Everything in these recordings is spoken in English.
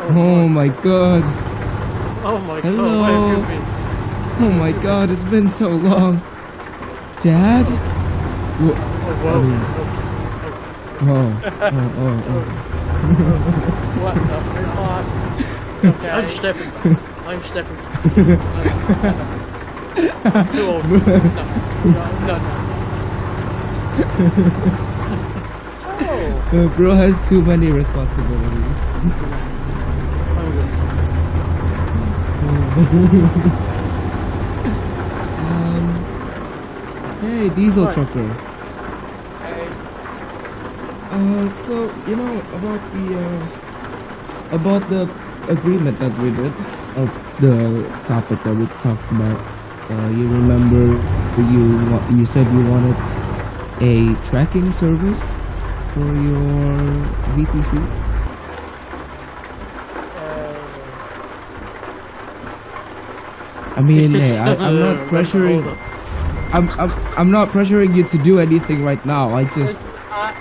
Oh my god. Oh my god, Hello. where have you been? Oh my god, it's been so long. Dad? Oh, whoa. Oh. What the fuck? Okay, I'm stepping. I'm stepping. I'm too old. No. Oh. Bro has too many responsibilities. Hey, diesel trucker. Hey. So you know about the agreement that we did, of the topic that we talked about. You remember you said you wanted a tracking service for your VTC. I mean, hey, I'm not pressuring. I'm not pressuring you to do anything right now. I just, I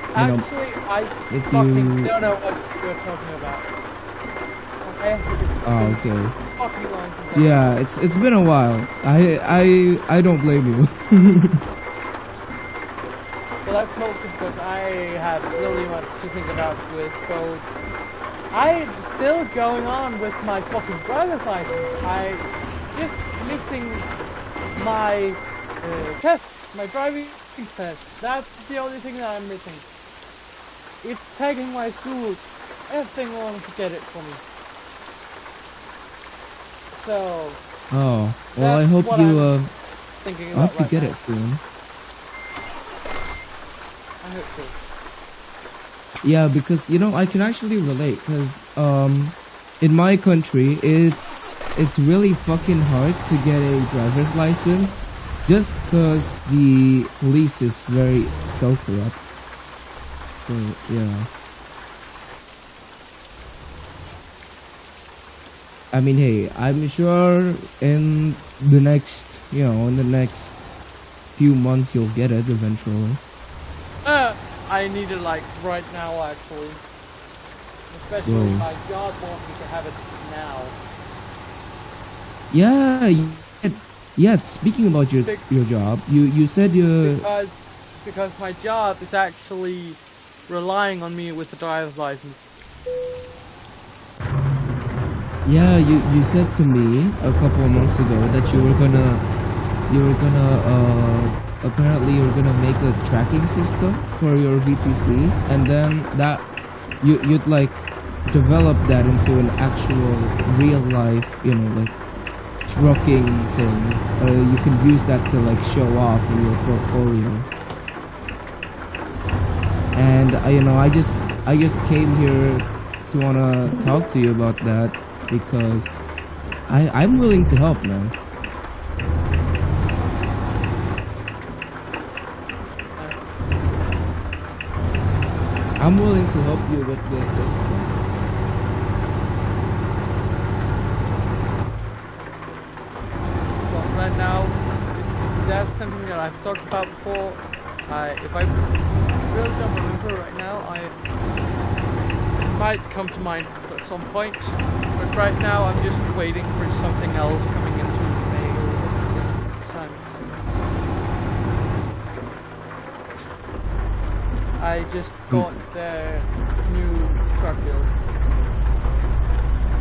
if fucking you- don't know what you're talking about. Okay? Oh, okay. Fucking long to go. Yeah, it's been a while. I don't blame you. Well, that's mostly because I have really much to think about with both. I'm still going on with my fucking driver's license. I just missing my test, my driving test. That's the only thing that I'm missing. It's taking my school everything along to get it for me. So. Oh, well, I that's hope what you I'm thinking I about hope you right get now. it soon. I hope so. Yeah, because I can actually relate. Cause in my country, it's really fucking hard to get a driver's license, just cause the police is very so corrupt. So yeah. I mean, hey, I'm sure in the next few months you'll get it eventually. I need it like right now actually. Especially Whoa. my job wants me to have it now. Yeah. Speaking about your job, you said you. Because my job is actually relying on me with the driver's license. Yeah, you said to me a couple of months ago that you were gonna apparently you were gonna make a tracking system for your VTC, and then that you'd like develop that into an actual real life, like trucking thing. You can use that to like show off in your portfolio. And I just came here to wanna talk to you about that because I'm willing to help, man. I'm willing to help you with this system. Well, right now, that's something that I've talked about before. If I really don't remember right now, it might come to mind at some point. But right now, I'm just waiting for something else coming into the mail this time. I just got the new truck bill.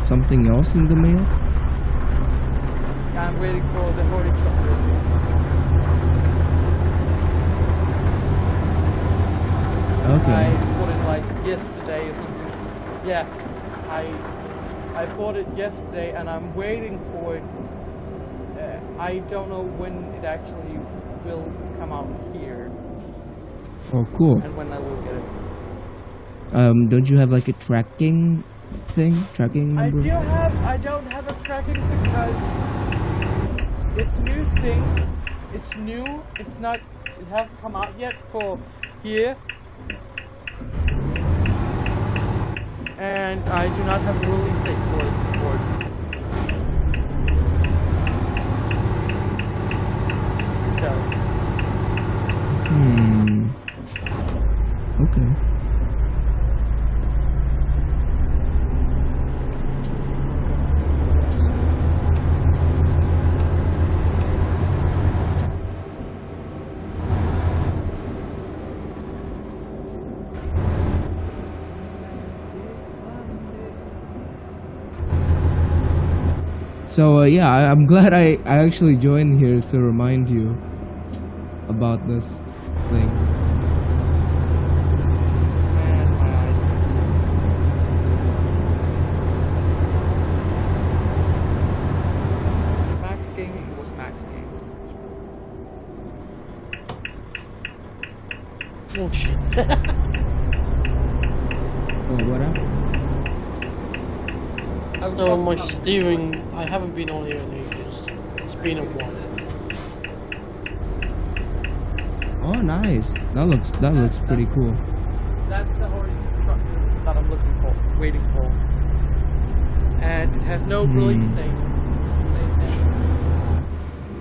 Something else in the mail? I'm waiting for the Holy truck bill. Okay. I bought it like yesterday or something. Yeah, I bought it yesterday and I'm waiting for it. I don't know when it actually will come out here. Oh, cool. And when I will get it. Don't you have like a tracking number? I don't have a tracking because it's a new thing. It's new. It hasn't come out yet for here. And I do not have a release date for it. So. Okay. So yeah, I'm glad I actually joined here to remind you about this thing. Man, my eyes. Max Gaming was Max Gaming. Oh shit. Oh, what up? No, my steering, I haven't been on here in ages. It's been a while. Oh, nice. That looks pretty cool. That's the horizon structure that I'm looking for, waiting for. And it has no release date.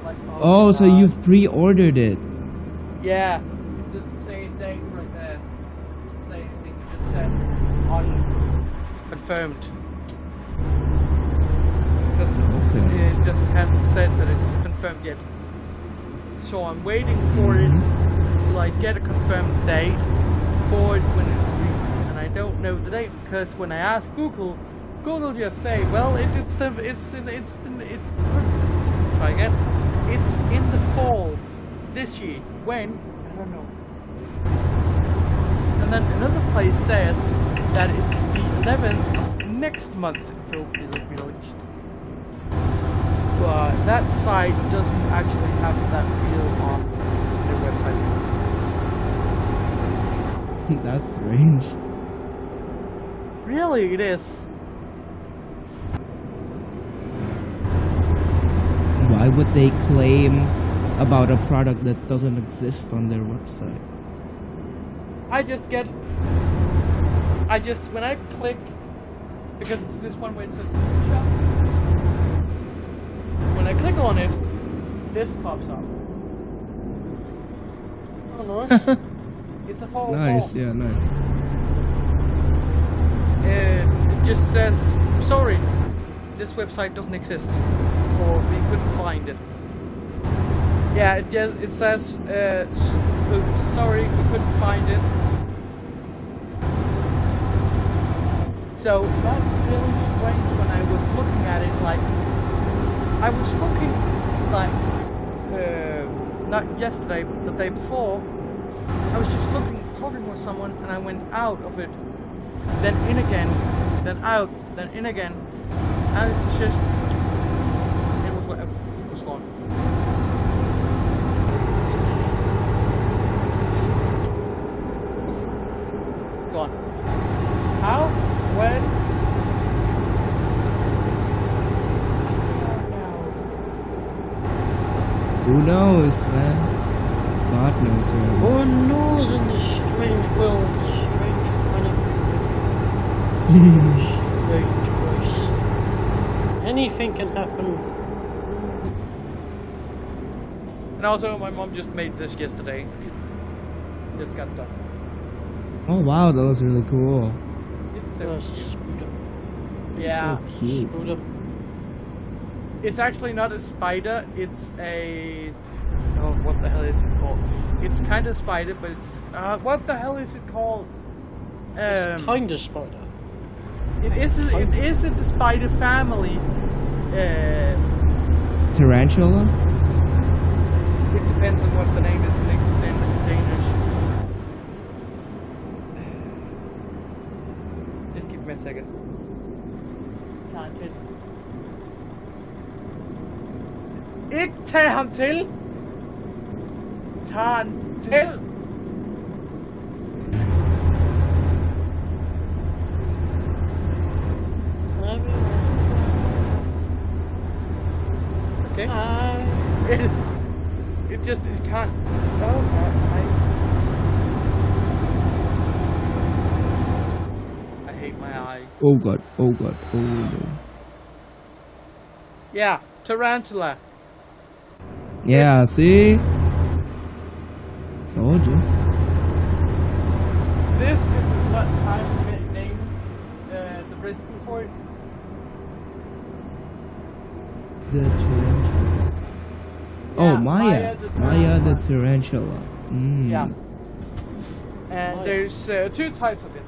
Like, Oh, so you've pre-ordered it. Yeah, it doesn't say a date right there. It doesn't say anything, it just said unconfirmed. It doesn't haven't said that it's confirmed yet. So I'm waiting for it till I get a confirmed date for it when it releases, and I don't know the date because when I ask Google, Google just say, well, try again. It's in the fall this year. When? I don't know. And then another place says that it's the 11th of next month it will be launched. But that site doesn't actually have that feel on their website. That's strange. Really, it is. Why would they claim about a product that doesn't exist on their website? When I click, because it's this one where it says shop. When I click on it, this pops up. Oh, nice. It's a fall. Nice, yeah, nice. It just says, sorry, this website doesn't exist, or we couldn't find it. Yeah, it says, oops, sorry, we couldn't find it. So that's really strange when I was looking at it, like, I was looking, like, not yesterday, but the day before, I was just talking with someone, and I went out of it, then in again, then out, then in again, and it's just, it was gone. Just gone. How? When? Who knows, man? God knows, man. Who knows in this strange world, strange planet, strange place. Anything can happen. And also, my mom just made this yesterday. Just got done. Oh wow, that was really cool. It's so That's a cute. scooter. Yeah. So cute. Scooter. It's actually not a spider, it's a... Oh, what the hell is it called? It's kind of spider, but it's... what the hell is it called? It's kind of spider. It isn't a spider family. Tarantula? It depends on what the name is in Danish. Just give me a second. Talented. Ikke tag ham til! Tag han til! Okay? It can't... Oh, I hate my eye. Oh god, oh god, oh no. Yeah, tarantula. Yeah, see? Told you. This is what I'm named the recipe for it. The tarantula. Oh, Yeah, Maya. Maya the tarantula. Mm. Yeah. And there's two types of it.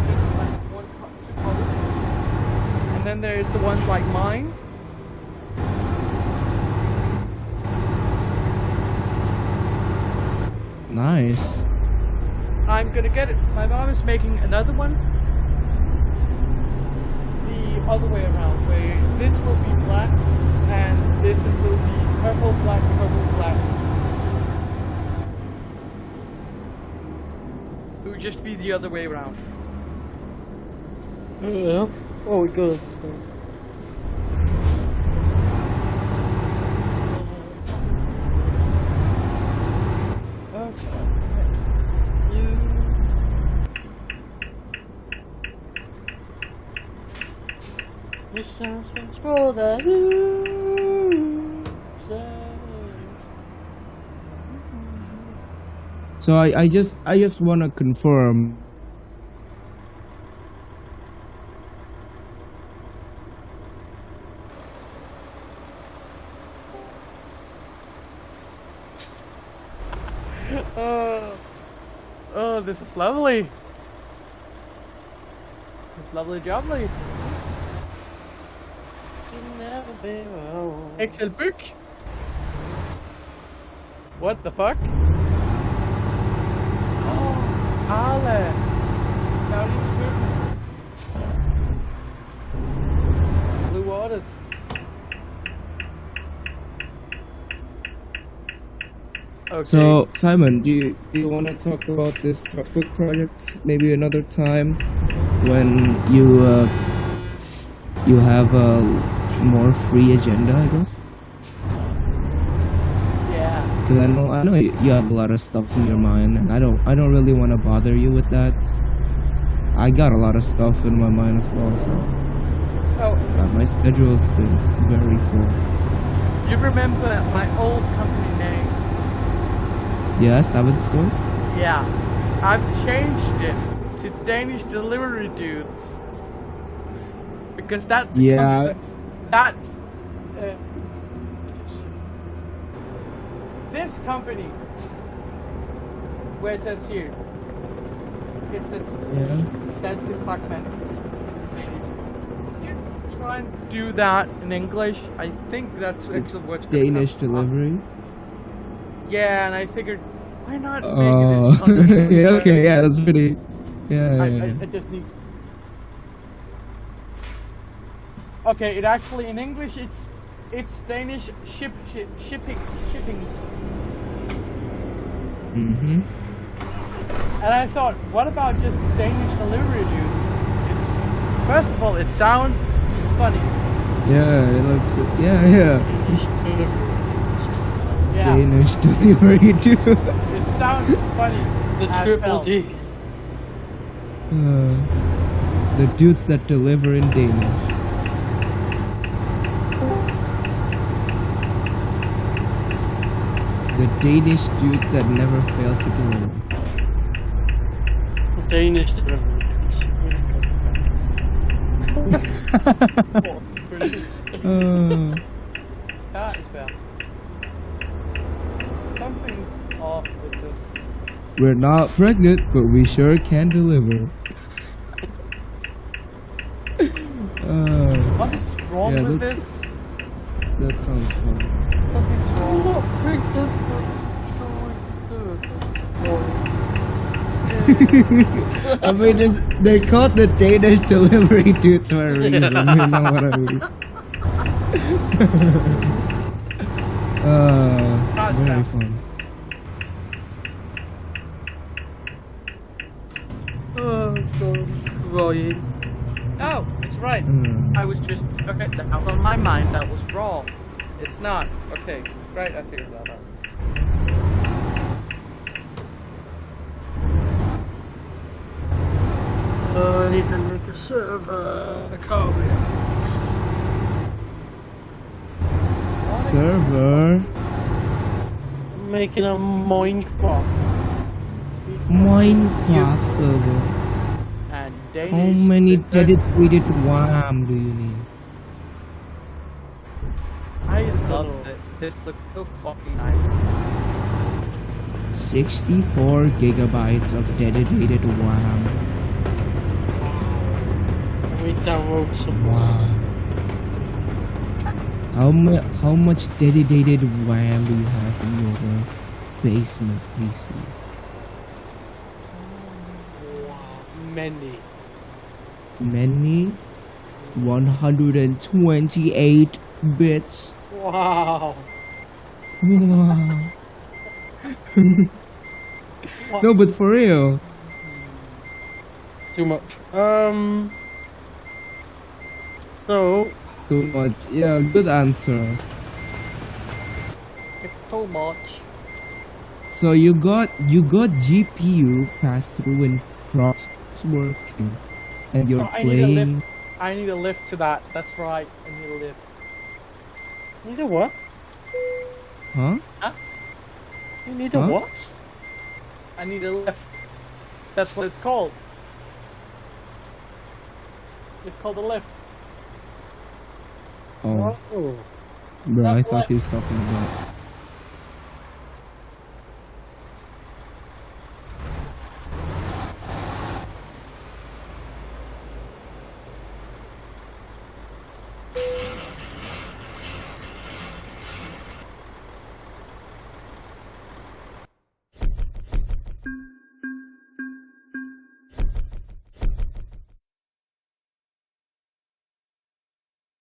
There's like two colors. And then then there's the ones like mine. Nice. I'm gonna get it. My mom is making another one. The other way around, where this will be black and this will be purple, black, purple, black. It would just be the other way around. Yeah. Oh, good. This sounds for the losers. So I just want to confirm. Oh, this is lovely. It's lovely jubbly. Excel book? What the fuck? Oh, Ale! Blue waters. Okay. So Simon, do you want to talk about this scrapbook project maybe another time when you have a more free agenda, I guess? Yeah. Because I know you have a lot of stuff in your mind, and I don't really want to bother you with that. I got a lot of stuff in my mind as well, so my schedule's been very full. You remember my old company name? Yes, that would school. Yeah, I've changed it to Danish Delivery Dudes because that's this company where it says here. It says Danske Fragment. You try and do that in English. I think that's actually what's Danish delivery. Yeah, and I figured, why not make it in yeah, okay, yeah, that's pretty. Yeah, I just need. Okay, it actually in English it's Danish shippings. Mhm. And I thought, what about just Danish delivery dude? It's first of all, it sounds funny. Yeah, it looks. Yeah. Yeah. Danish delivery dudes. It sounds funny. The as triple hell. D. The dudes that deliver in Danish. The Danish dudes that never fail to deliver. Danish delivery dudes. That is bad. Something's off with this. We're not pregnant, but we sure can deliver. What is wrong with this? That sounds fun. Something's wrong. I mean, they're called the Danish delivery dudes for a reason. You know what I mean? Very fun. Oh, God. Right. Oh, it's right. I was just okay. That was on my mind. That was wrong. It's not. Okay, right. I figured that out. I need to make a server. I can't be honest. Server. I'm making a Minecraft. Minecraft server. And Danish How many defense- dedicated WAM do you need? I love it. This looks so fucking nice. 64 gigabytes of dedicated WAM. We download some. Wow. How much dedicated RAM do you have in your basement PC? Wow, many. Many? 128 bits. Wow. Wow. No, but for real. Too much. So Too much. Yeah, good answer. It's too much. So you got GPU pass through and procs working, and you're Oh, I need a lift. playing. I need a lift to that. That's right. I need a lift. you need a what? Huh? You need a Huh? what? I need a lift. That's what it's called. It's called a lift. Oh, Oh. bro, I That's thought what- he was talking about.